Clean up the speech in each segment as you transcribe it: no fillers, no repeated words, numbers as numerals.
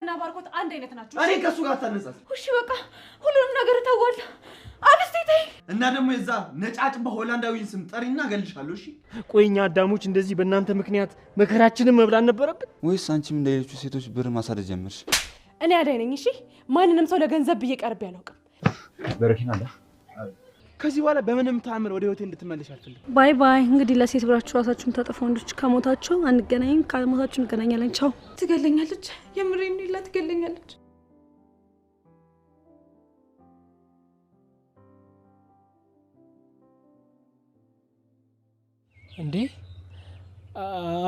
እና ባርኮት አንድ አይነት ናቸው እኔ ከሱ ጋር ታነጻጽ እሺ በቃ ሁሉንም ነገር ተዋል አብስቴታይ እና ደግሞ የዛ ነጫጭ በሆላንዳዊን ስም ጠሪና ገልሻለሁ እሺ ቆይኛ አዳሞች እንደዚህ በእናንተ ምክንያት መከራችንን መብላት ነበረብን ወይስ አንቺም እንደሌሎቹ ሴቶች ብር ማሳደድ ጀመርሽ እኔ አዳይ ነኝ እሺ ማንንም ሰው ለገንዘብ በየቀርብ ያለውቅም በረኪና አለ ከዚህ በኋላ በምንም ተአምር ወደ ህይወቴ እንድትመለሽ አልፈልግም ባይ ባይ እንግዲህ ለሴት ብራችሁ ራሳችሁን ታጠፉ ወንዶች ከሞታችሁ አንገናኝም ከሞታችሁ እንገናኛለን ቻው ትገለኛለች የምሬን ይላ ትገለኛለች እንዴ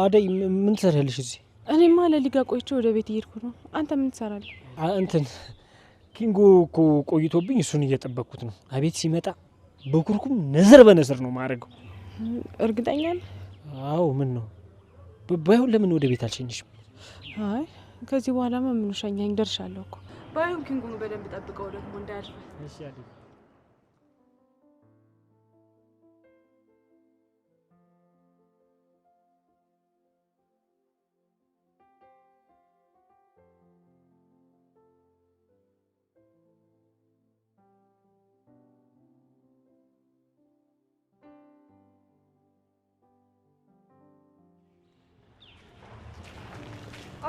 አደይ ምን ትሰሪያለሽ እዚህ እኔማ ለሊጋ ቆይቼ ወደ ቤት እየሄድኩ ነው አንተ ምን ትሰራለህ እንትን ኪንጎ እኮ ቆይቶብኝ እሱን እየጠበቅኩት ነው አቤት ሲመጣ በኩርኩም ነዘር በነዘር ነው ማረገው እርግጠኛ ነህ አዎ ምን ነው ባይሆን ለምን ወደ ቤት አልሸኝሽም አይ ከዚህ በኋላማ ምን ሸኛኝ ደርሻለሁ እኮ ባይሆን ኪንጎን በደንብ ጠብቀው ደግሞ እንዳያልፍ እሺ አደይ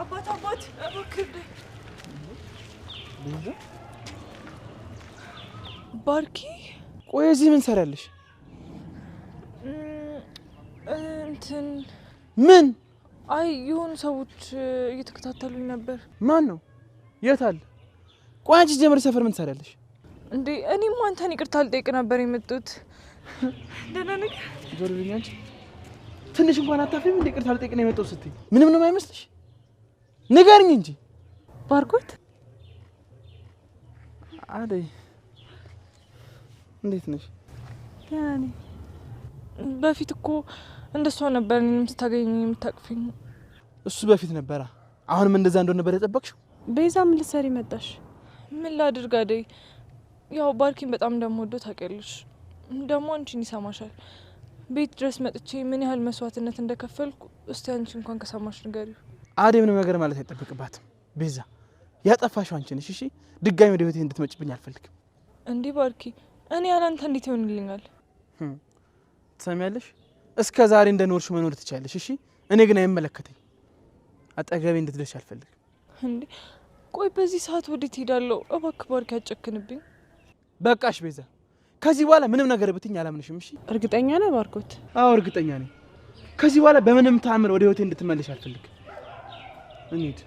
አባት እባክህ ባርኪ ቆይ እዚህ ምን ሰራለሽ እንትን ምን አይ የሆኑ ሰዎች እየተከታተሉኝ ነበር ማን ነው የት አለ ቆይ አንቺ ጀመር ሰፈር ምን ሰራለሽ እንዴ እኔም አንተን ይቅርታ ልጠይቅ ነበር የመጡት ደህና ነህ ዞርልኝ አንቺ ትንሽ እንኳን አታፍሪም እንዴ ይቅርታ ልጠይቅ ነው የመጣው ስትይ ምንም ነው አይመስልሽ ንገርኝ እንጂ ባርኮት አደይ እንዴት ነሽ ያኔ በፊት እኮ እንደሷ ነበር እኔንም ስታገኝ የምታቅፊኝ እሱ በፊት ነበራ አሁንም እንደዛ እንደሆነ ነበር የጠበቅሽው ቤዛ ምን ልትሰሪ መጣሽ ምን ላድርግ አደይ ያው ባርኪን በጣም እንደምወደው ታውቂያለሽ ደግሞ አንቺን ይሰማሻል ቤት ድረስ መጥቼ ምን ያህል መስዋዕትነት እንደከፈልኩ እስቲ አንቺ እንኳን ከሰማሽ ንገሪው አደይ ምንም ነገር ማለት አይጠበቅባትም ቤዛ ያጠፋሽው አንቺ ነሽ እሺ ድጋሚ ወደ ህይወቴ እንድትመጭብኝ አልፈልግም እንዴ ባርኪ እኔ ያላንተ እንዴት ይሆንልኛል ትሰሚያለሽ እስከ ዛሬ እንደኖርሽ መኖር ትቻለሽ እሺ እኔ ግን አይመለከተኝ አጠገቤ እንድትደርሽ አልፈልግም እንዴ ቆይ በዚህ ሰዓት ወዴት ሄዳለሁ እባክህ ባርኪ አጨክንብኝ በቃሽ ቤዛ ከዚህ በኋላ ምንም ነገር ብትኝ አላምንሽም እሺ እርግጠኛ ነህ ባርኮት አዎ እርግጠኛ ነኝ ከዚህ በኋላ በምንም ተአምር ወደ ህይወቴ እንድትመለሽ አልፈልግም እንሂድ